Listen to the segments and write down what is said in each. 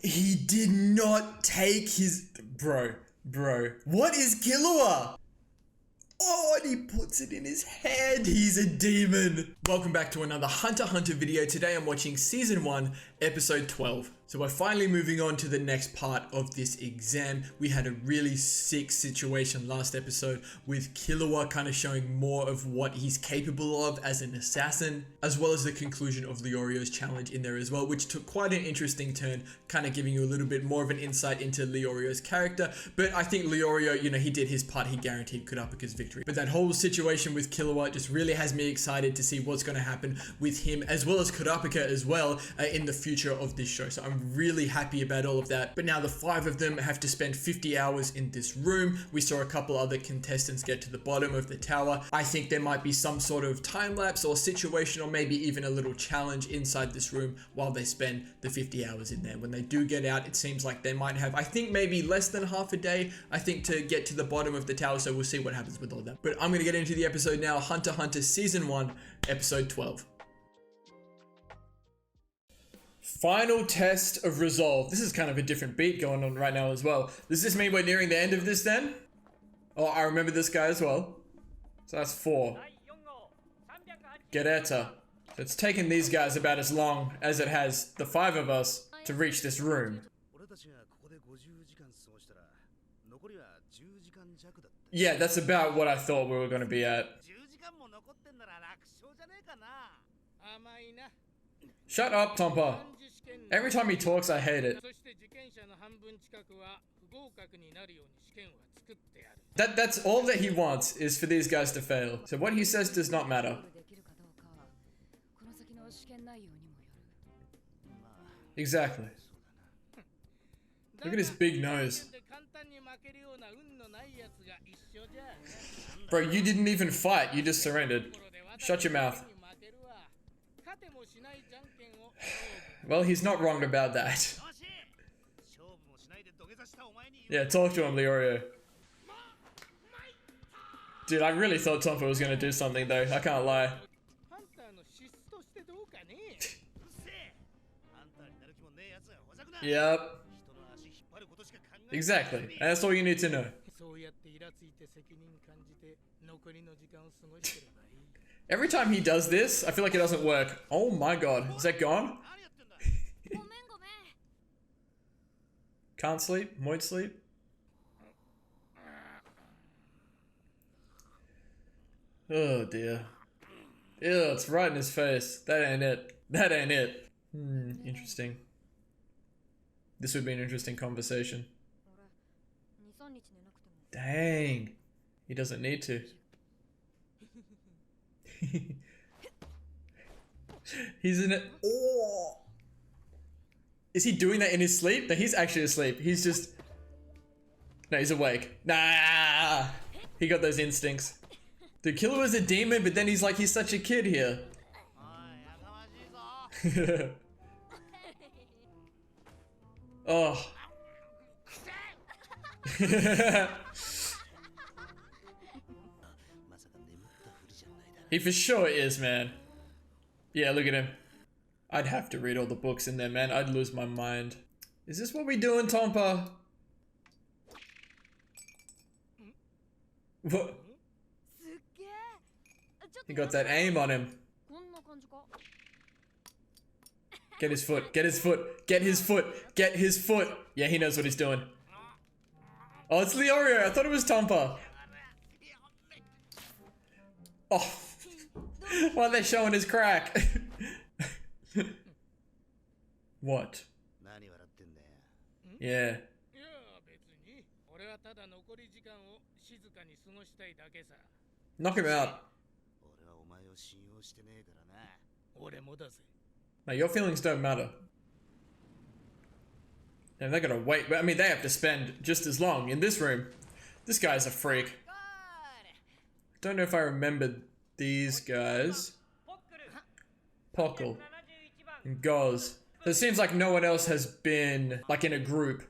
He did not take his... Bro. What is Killua? Oh, and he puts it in his head. He's a demon. Welcome back to another Hunter x Hunter video. Today I'm watching Season 1, Episode 12. So we're finally moving on to the next part of this exam. We had a really sick situation last episode with Killua kind of showing more of what he's capable of as an assassin, as well as the conclusion of Leorio's challenge in there as well, which took quite an interesting turn, kind of giving you a little bit more of an insight into Leorio's character. But I think Leorio, you know, he did his part. He guaranteed Kurapika's victory. But that whole situation with Killua just really has me excited to see what's going to happen with him, as well as Kurapika as well, in the future of this show. So I'm really happy about all of that. But now the 5 of them have to spend 50 hours in this room. We saw a couple other contestants get to the bottom of the tower. I think there might be some sort of time lapse or situation, or maybe even a little challenge inside this room while they spend the 50 hours in there. When they do get out, it seems like they might have, I think, maybe less than half a day, I think, to get to the bottom of the tower. So we'll see what happens with all that. But I'm going to get into the episode now. Hunter x Hunter Season 1, Episode 12. Final test of resolve. This is kind of a different beat going on right now as well. Does this mean we're nearing the end of this then? Oh, I remember this guy as well. So that's 4. Gereta. So it's taken these guys about as long as it has the 5 of us to reach this room. Yeah, that's about what I thought we were going to be at. Shut up, Tompa. Every time he talks, I hate it. That's all that he wants, is for these guys to fail. So what he says does not matter. Exactly. Look at his big nose. Bro, you didn't even fight, you just surrendered. Shut your mouth. Well, he's not wrong about that. Yeah, talk to him, Leorio. Dude, I really thought Tompa was gonna do something though, I can't lie. Yep. Exactly, and that's all you need to know. Every time he does this, I feel like it doesn't work. Oh my god, is that gone? Can't sleep? Won't sleep? Oh dear. Ew, it's right in his face. That ain't it. That ain't it. Interesting. This would be an interesting conversation. Dang. He doesn't need to. He's in it. Oh. Is he doing that in his sleep? No, he's actually asleep. He's just... No, he's awake. Nah. He got those instincts. The killer was a demon, but then he's like, he's such a kid here. Oh. He for sure is, man. Yeah, look at him. I'd have to read all the books in there, man. I'd lose my mind. Is this what we doing, Tompa? What? He got that aim on him. Get his foot. Get his foot. Get his foot. Get his foot. Yeah, he knows what he's doing. Oh, it's Leorio. I thought it was Tompa. Oh. Why are they showing his crack? What? Yeah. Knock him out. No, your feelings don't matter. And they're gonna wait. I mean, they have to spend just as long in this room. This guy's a freak. Don't know if I remembered these guys. Pockle and Goz. So it seems like no one else has been like in a group.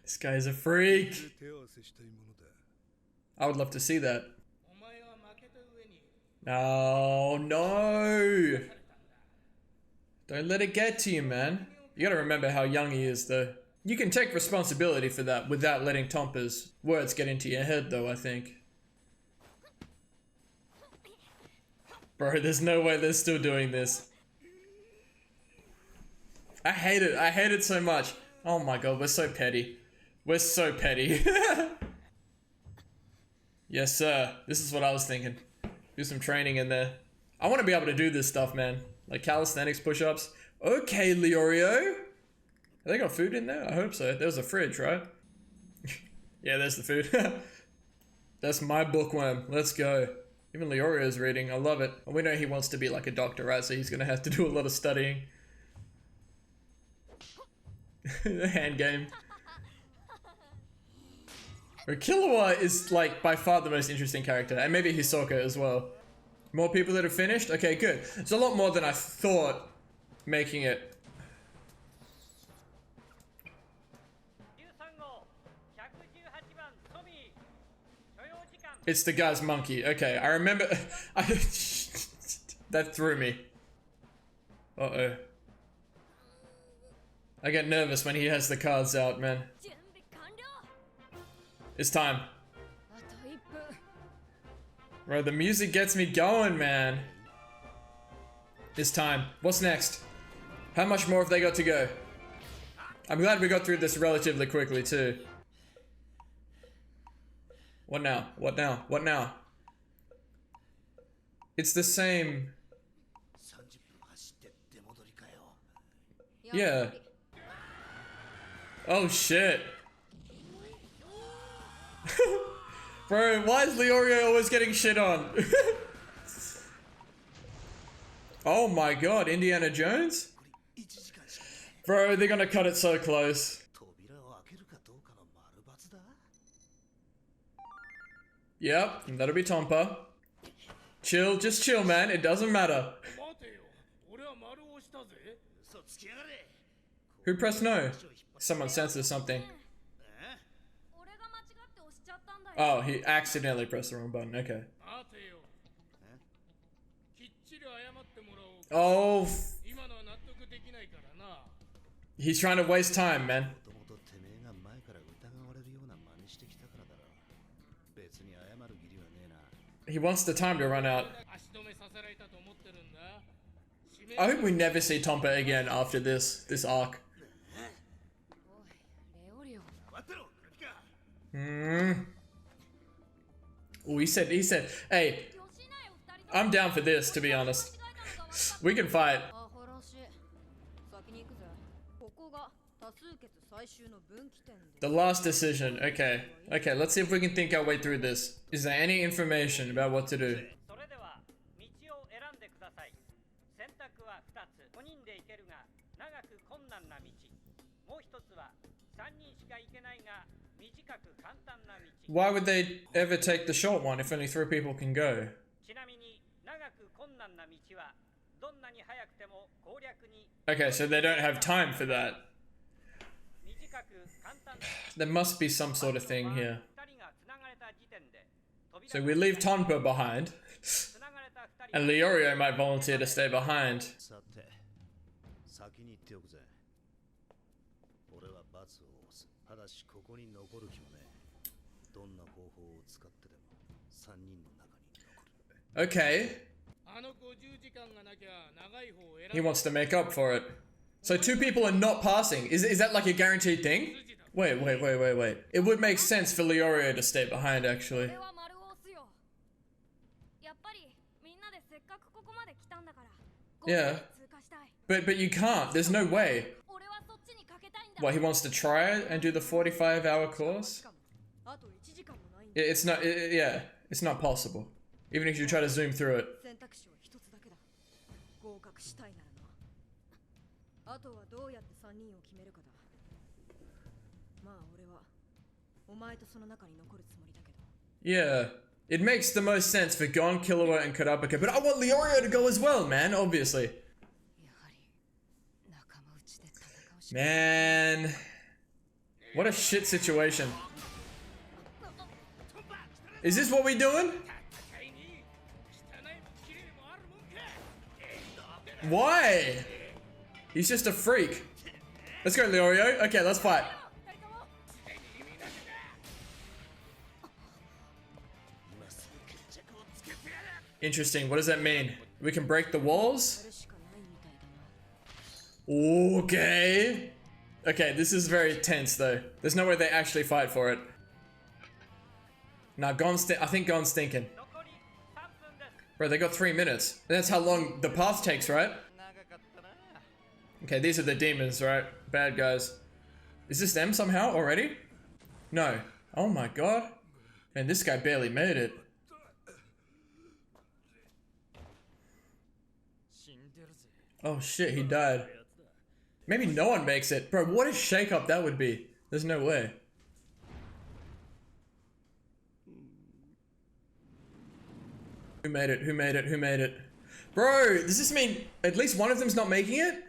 This guy's a freak. I would love to see that. Oh no! Don't let it get to you, man. You gotta remember how young he is, though. You can take responsibility for that without letting Tompa's words get into your head, though, I think. Bro, there's no way they're still doing this. I hate it. I hate it so much. Oh my god, we're so petty. We're so petty. Yes, sir. This is what I was thinking. Do some training in there. I want to be able to do this stuff, man. Like calisthenics push-ups. Okay, Leorio. Have they got food in there? I hope so. There's a fridge, right? Yeah, there's the food. That's my bookworm. Let's go. Even Leorio's reading. I love it. And we know he wants to be like a doctor, right? So he's going to have to do a lot of studying. The hand game. But Killua is like by far the most interesting character, and maybe Hisoka as well. More people that have finished? Okay, good. It's a lot more than I thought making it. It's the guy's monkey. Okay, I remember. That threw me. Uh-oh. I get nervous when he has the cards out, man. It's time. Bro, the music gets me going, man. It's time. What's next? How much more have they got to go? I'm glad we got through this relatively quickly, too. What now? What now? What now? It's the same. Yeah. Oh shit. Bro, why is Leorio always getting shit on? Oh my god, Indiana Jones? Bro, they're gonna cut it so close. Yep, and that'll be Tompa. Chill, just chill, man. It doesn't matter. Who pressed no? Someone senses something. Oh, he accidentally pressed the wrong button. Okay. Oh. He's trying to waste time, man. He wants the time to run out. I hope we never see Tompa again after this arc. Oh, he said, hey, I'm down for this, to be honest. We can fight. The last decision, okay. Okay, let's see if we can think our way through this. Is there any information about what to do? Why would they ever take the short one if only 3 people can go? Okay, so they don't have time for that. There must be some sort of thing here. So we leave Tompa behind. And Leorio might volunteer to stay behind. Okay. He wants to make up for it. So 2 people are not passing. Is that like a guaranteed thing? Wait. It would make sense for Leorio to stay behind, actually. Yeah. But you can't. There's no way. What, he wants to try it and do the 45-hour course? It's not, yeah. It's not possible. Even if you try to zoom through it. Yeah. It makes the most sense for Gon, Killua, and Kurapika, but I want Leorio to go as well, man, obviously. Man. What a shit situation. Is this what we doing? Why? He's just a freak. Let's go, Leorio. Okay, let's fight. Interesting. What does that mean? We can break the walls? Okay. Okay, this is very tense though. There's no way they actually fight for it. Nah, I think Gon's thinking. Bro, they got 3 minutes. That's how long the path takes, right? Okay, these are the demons, right? Bad guys. Is this them somehow already? No. Oh my god. Man, this guy barely made it. Oh shit, he died. Maybe no one makes it. Bro, what a shake-up that would be. There's no way. Who made it? Who made it? Who made it? Bro, does this mean at least one of them's not making it?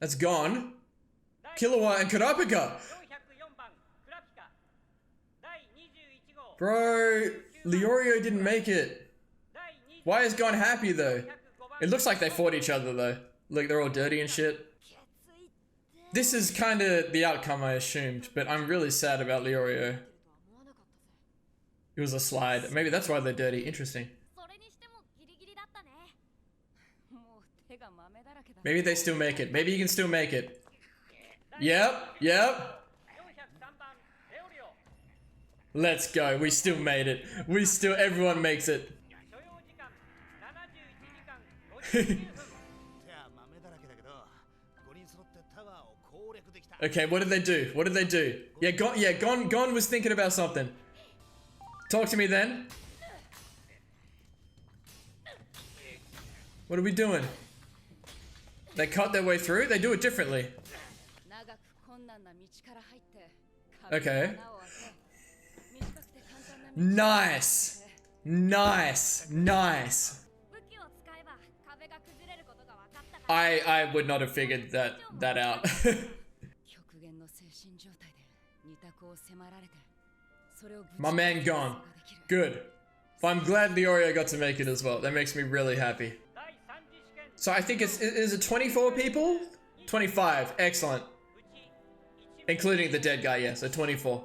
That's gone. Killua and Kurapika. Bro, Leorio didn't make it. Why is Gon happy though? It looks like they fought each other though. Look, they're all dirty and shit. This is kind of the outcome I assumed, but I'm really sad about Leorio. It was a slide. Maybe that's why they're dirty. Interesting. Maybe they still make it. Maybe you can still make it. Yep, yep. Let's go. We still made it. Everyone makes it. Okay, what did they do? What did they do? Yeah, Gon was thinking about something. Talk to me then. What are we doing? They cut their way through? They do it differently. Okay. Nice. Nice. Nice. I would not have figured that out. My man gone. Good. But I'm glad Leorio got to make it as well. That makes me really happy. So I think is it 24 people? 25. Excellent. Including the dead guy, yeah, so 24.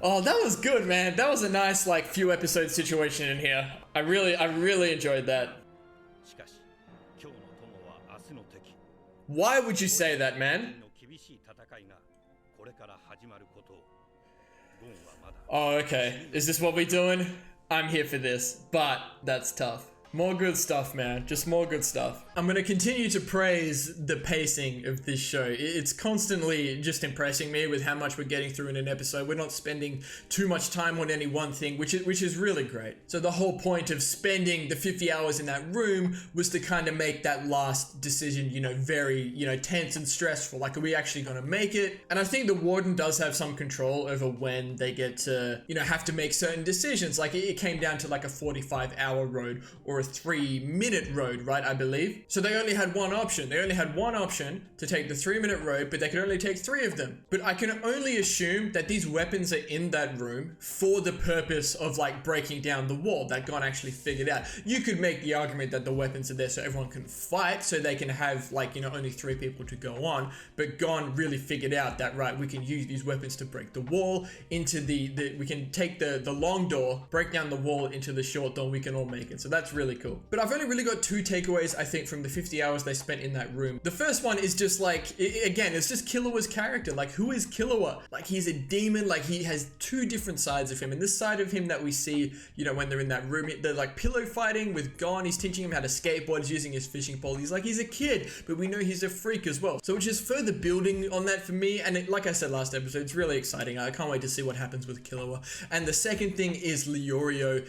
Oh, that was good, man. That was a nice, like, few episode situation in here. I really enjoyed that. Why would you say that, man? Oh, okay. Is this what we're doing? I'm here for this, but that's tough. More good stuff, man. Just more good stuff. I'm gonna continue to praise the pacing of this show. It's constantly just impressing me with how much we're getting through in an episode. We're not spending too much time on any one thing, which is really great. So the whole point of spending the 50 hours in that room was to kind of make that last decision, you know, very, you know, tense and stressful. Like, are we actually gonna make it? And I think the Warden does have some control over when they get to, you know, have to make certain decisions. Like, it came down to like a 45-hour road or a 3-minute road, right? I believe. So they only had one option. They only had one option to take the 3-minute road, but they could only take 3 of them. But I can only assume that these weapons are in that room for the purpose of like breaking down the wall that Gon actually figured out. You could make the argument that the weapons are there so everyone can fight, so they can have like, you know, only 3 people to go on. But Gon really figured out that, right, we can use these weapons to break the wall into we can take the long door, break down the wall into the short door, we can all make it. So that's really cool. But I've only really got 2 takeaways, I think, from the 50 hours they spent in that room. The first one is just like, again, it's just Killua's character. Like, who is Killua? Like, he's a demon. Like, he has 2 different sides of him. And this side of him that we see, you know, when they're in that room, they're like pillow fighting with Gon. He's teaching him how to skateboard. He's using his fishing pole. He's like, he's a kid, but we know he's a freak as well. So it's just further building on that for me. And like I said last episode, it's really exciting. I can't wait to see what happens with Killua. And the second thing is Leorio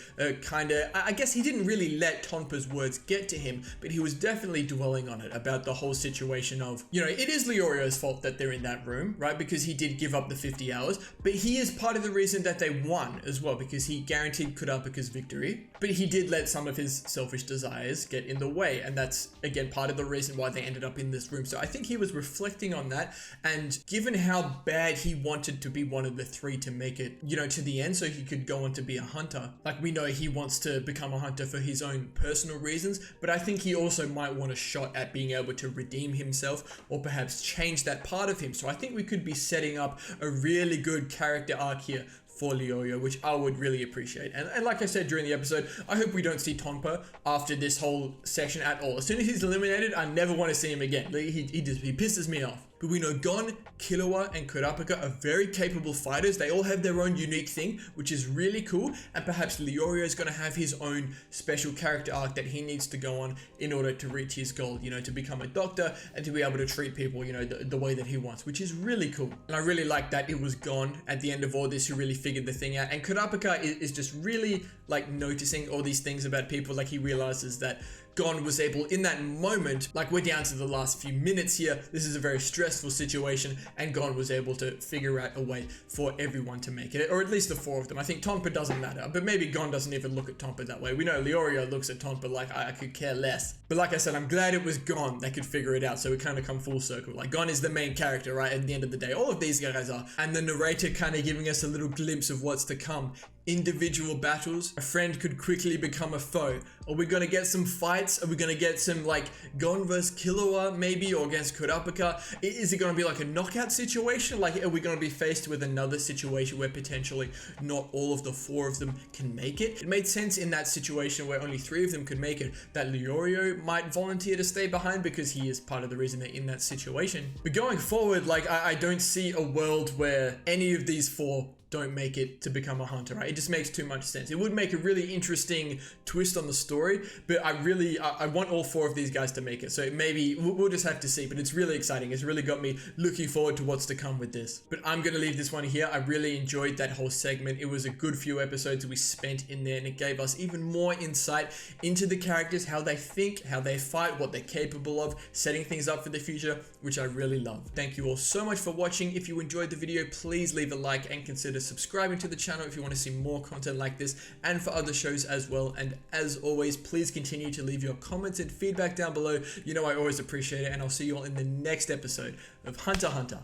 I guess he didn't really let let Tonpa's words get to him, but he was definitely dwelling on it about the whole situation of, you know, it is Leorio's fault that they're in that room, right? Because he did give up the 50 hours, but he is part of the reason that they won as well, because he guaranteed Kurapika's victory, but he did let some of his selfish desires get in the way, and that's, again, part of the reason why they ended up in this room. So I think he was reflecting on that, and given how bad he wanted to be one of the three to make it, you know, to the end so he could go on to be a hunter. Like, we know he wants to become a hunter for his own personal reasons, but I think he also might want a shot at being able to redeem himself or perhaps change that part of him. So I think we could be setting up a really good character arc here for Leorio, which I would really appreciate. And like I said during the episode, I hope we don't see Tonpa after this whole section at all. As soon as he's eliminated, I never want to see him again. He pisses me off. But we know Gon, Killua, and Kurapika are very capable fighters. They all have their own unique thing, which is really cool. And perhaps Leorio is going to have his own special character arc that he needs to go on in order to reach his goal, you know, to become a doctor and to be able to treat people, you know, the way that he wants, which is really cool. And I really like that it was Gon at the end of all this who really figured the thing out. And Kurapika is just really like noticing all these things about people. Like, he realizes that Gon was able in that moment, like, we're down to the last few minutes here, this is a very stressful situation, and Gon was able to figure out a way for everyone to make it, or at least the four of them. I think Tonpa doesn't matter, but maybe Gon doesn't even look at Tonpa that way. We know Leorio looks at Tonpa like, I could care less. But like I said, I'm glad it was Gon that could figure it out, so we kind of come full circle. Like, Gon is the main character, right, at the end of the day. All of these guys are. And the narrator kind of giving us a little glimpse of what's to come. Individual battles, a friend could quickly become a foe. Are we gonna get some fights? Are we gonna get some, like, Gon versus Killua maybe, or against Kurapika? Is it gonna be like a knockout situation? Like, are we gonna be faced with another situation where potentially not all of the four of them can make it? It made sense in that situation where only three of them could make it, that Leorio might volunteer to stay behind because he is part of the reason they're in that situation. But going forward, like, I don't see a world where any of these four don't make it to become a hunter, right? It just makes too much sense. It would make a really interesting twist on the story, but I want all four of these guys to make it. So maybe we'll just have to see, but it's really exciting. It's really got me looking forward to what's to come with this. But I'm going to leave this one here. I really enjoyed that whole segment. It was a good few episodes we spent in there, and it gave us even more insight into the characters, how they think, how they fight, what they're capable of, setting things up for the future, which I really love. Thank you all so much for watching. If you enjoyed the video, please leave a like and consider subscribing to the channel if you want to see more content like this and for other shows as well. And as always, please continue to leave your comments and feedback down below. You know I always appreciate it, and I'll see you all in the next episode of Hunter x Hunter.